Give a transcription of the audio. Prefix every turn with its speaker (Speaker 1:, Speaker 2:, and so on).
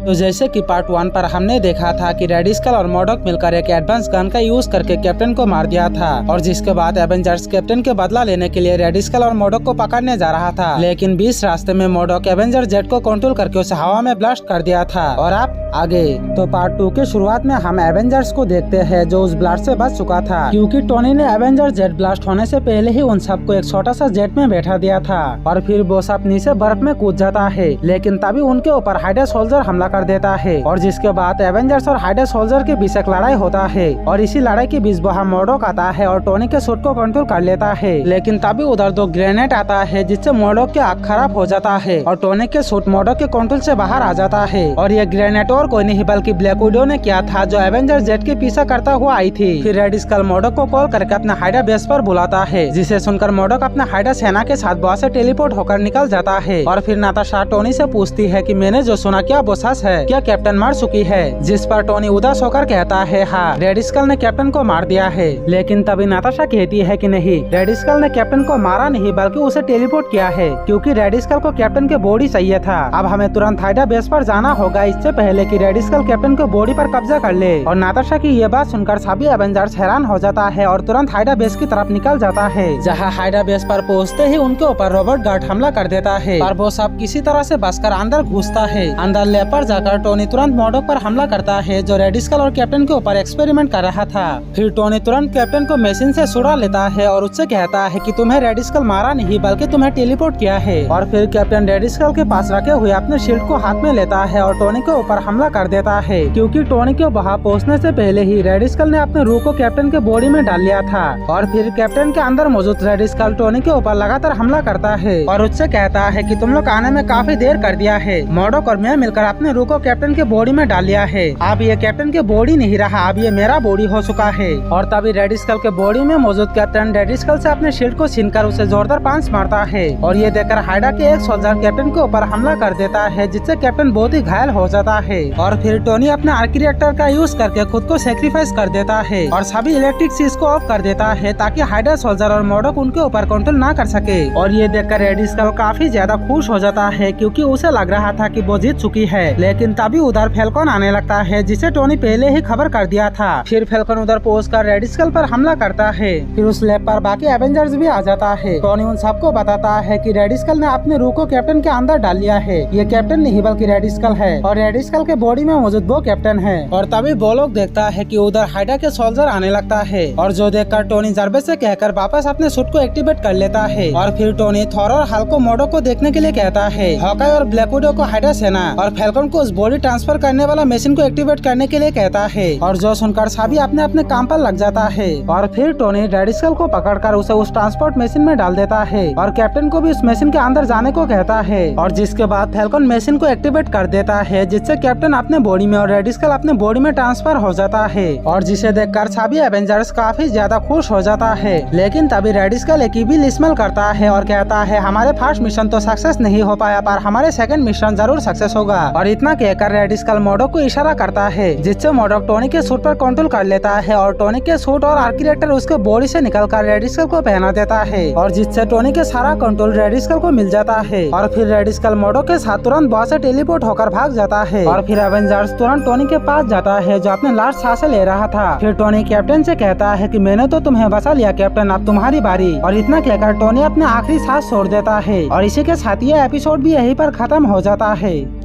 Speaker 1: तो जैसे कि पार्ट 1 पर हमने देखा था कि रेड स्कल और मोडोक मिलकर एक एडवांस गन का यूज करके कैप्टन को मार दिया था और जिसके बाद एवेंजर्स कैप्टन के बदला लेने के लिए रेड स्कल और मोडोक को पकड़ने जा रहा था, लेकिन बीच रास्ते में मोडोक एवेंजर जेट को कंट्रोल करके उसे हवा में ब्लास्ट कर दिया था। और आप आगे तो पार्ट 2 के शुरुआत में हम एवेंजर्स को देखते हैं जो उस ब्लास्ट से बच चुका था, क्योंकि टोनी ने एवेंजर जेट ब्लास्ट होने से पहले ही उन सबको एक छोटा सा जेट में बैठा दिया था और फिर वो सब नीचे बर्फ में कूद जाता है। लेकिन तभी उनके ऊपर हाइड्रा सोल्जर हमला कर देता है और जिसके बाद एवेंजर्स और हाइड्रा सोल्जर के बीच एक लड़ाई होता है और इसी लड़ाई के बीच वहाँ मोडोक आता है और टोनी के सूट को कंट्रोल कर लेता है। लेकिन तभी उधर 2 ग्रेनेड आता है जिससे मोडोक की आँख खराब हो जाता है और टोनी के सूट मोडोक के कंट्रोल से बाहर आ जाता है। और ये ग्रेनेड और कोई नहीं बल्कि ब्लैक विडो ने किया था जो एवेंजर जेट के पीछा करता हुआ आई थी। फिर रेड स्कल मोडोक को कॉल करके अपना हाइड्रा बेस पर बुलाता है, जिसे सुनकर मोडोक अपना हाइड्रा सेना के साथ वहाँ से टेलीपोर्ट होकर निकल जाता है। और फिर नाताशा टोनी से पूछती है कि मैंने जो सुना क्या वो सच है, क्या कैप्टन मर चुकी है? जिस पर टोनी उदास होकर कहता है हाँ, रेड स्कल ने कैप्टन को मार दिया है। लेकिन तभी नाताशा कहती है कि नहीं, रेड स्कल ने कैप्टन को मारा नहीं बल्कि उसे टेलीपोर्ट किया है, क्योंकि रेड स्कल को कैप्टन के बॉडी चाहिए था। अब हमें तुरंत हाइड्रा बेस पर जाना होगा इससे पहले कि रेड स्कल कैप्टन के बॉडी पर कब्जा कर ले। और नाताशा की ये बात सुनकर सभी एवेंजर्स हैरान हो जाता है और तुरंत हाइड्रा बेस की तरफ निकल जाता है। जहाँ हाइड्रा बेस पर पहुँचते ही उनके ऊपर रॉबर्ट गार्ड हमला कर देता है और वो सब किसी तरह से बचकर अंदर घुसता है। अंदर लैब पर जाकर टोनी तुरंत मोडोक पर हमला करता है जो रेड स्कल और कैप्टन के ऊपर एक्सपेरिमेंट कर रहा था। फिर टोनी तुरंत कैप्टन को मशीन से छुड़ा लेता है और उससे कहता है कि तुम्हें रेड स्कल मारा नहीं बल्कि तुम्हें टेलीपोर्ट किया है। और फिर कैप्टन रेड स्कल के पास रखे हुए अपने शील्ड को हाथ में लेता है और टोनी के ऊपर हमला कर देता है, क्योंकि टोनी के वहाँ पहुँचने से पहले ही रेड स्कल ने अपने रूह को कैप्टन के बॉडी में डाल लिया था। और फिर कैप्टन के अंदर मौजूद रेड स्कल टोनी के ऊपर लगातार हमला करता है और उससे कहता है कि तुम लोग आने में काफी देर कर दिया है। मोडोक और मैं मिलकर अपने रूह को कैप्टन के बॉडी में डाल लिया है। अब ये कैप्टन के बॉडी नहीं रहा, अब ये मेरा बॉडी हो चुका है। और तभी रेड स्कल के बॉडी में मौजूद कैप्टन रेड स्कल से अपने शील्ड को छीनकर उसे जोरदार पंच मारता है और ये देखकर हाइड्रा के एक सोल्जर कैप्टन के ऊपर हमला कर देता है, जिससे कैप्टन बहुत ही घायल हो जाता है। और फिर टोनी अपने आर्क रिएक्टर का यूज करके खुद को सेक्रीफाइस कर देता है और सभी इलेक्ट्रिक चीज को ऑफ कर देता है ताकि हाइड्रा सोल्जर और मोडोक उनके ऊपर कंट्रोल ना कर सके। और ये देखकर रेड स्कल काफी ज्यादा खुश हो जाता है, क्योंकि उसे लग रहा था कि वो जीत चुकी है। लेकिन तभी उधर फैल्कन आने लगता है, जिसे टोनी पहले ही खबर कर दिया था। फिर फैल्कन उधर पहुंचकर रेड स्कल पर हमला करता है। फिर उस लैब पर बाकी एवेंजर्स भी आ जाता है। टोनी उन सबको बताता है कि रेड स्कल ने अपने रूह को कैप्टन के अंदर डाल लिया है। ये कैप्टन नहीं बल्कि रेड स्कल है और रेड स्कल के बॉडी में मौजूद वो कैप्टन है। और तभी वो लोग देखता है कि उधर हाइड्रा के सोल्जर आने लगता है और जो देखकर टोनी जर्बे से कहकर वापस अपने सूट को एक्टिवेट कर लेता है। और फिर टोनी थॉर और हल्क को मोडोक को देखने के लिए कहता है, हॉकाई और ब्लैक विडो को हाइड्रा सेना और फैल्कन को उस बॉडी ट्रांसफर करने वाला मशीन को एक्टिवेट करने के लिए कहता है। और जो सुनकर सभी अपने अपने काम पर लग जाता है। और फिर टोनी रेड स्कल को पकड़कर उसे उस ट्रांसपोर्ट मशीन में डाल देता है और कैप्टन को भी उस मशीन के अंदर जाने को कहता है। और जिसके बाद फैल्कन मशीन को एक्टिवेट कर देता है, जिससे कैप्टन अपने बॉडी में और रेड स्कल अपने बॉडी में ट्रांसफर हो जाता है। और जिसे देखकर सभी एवेंजर्स काफी ज्यादा खुश हो जाता है। लेकिन तभी रेड स्कल एक इविल स्मेल करता है और कहता है हमारे फर्स्ट मिशन तो सक्सेस नहीं हो पाया, पर हमारे सेकंड मिशन जरूर सक्सेस होगा। और इतना कहकर रेड स्कल मोडोक को इशारा करता है, जिससे मोडोक टोनी के सूट पर कंट्रोल कर लेता है और टोनी के सूट और आर्क रिएक्टर उसके बॉडी से निकलकर रेड स्कल को पहना देता है और जिससे टोनी के सारा कंट्रोल रेड स्कल को मिल जाता है। और फिर रेड स्कल मोडोक के साथ तुरंत वहाँ से टेलीपोर्ट होकर भाग जाता है। और फिर एवेंजर्स तुरंत टोनी के पास जाता है जो अपने लास्ट सांसें ले रहा था। फिर टोनी कैप्टन से कहता है कि मैंने तो तुम्हें बचा लिया कैप्टन, अब तुम्हारी बारी। और इतना कहकर टोनी अपने आखिरी सांस छोड़ देता है और इसी के साथ ये एपिसोड भी यहीं पर खत्म हो जाता है।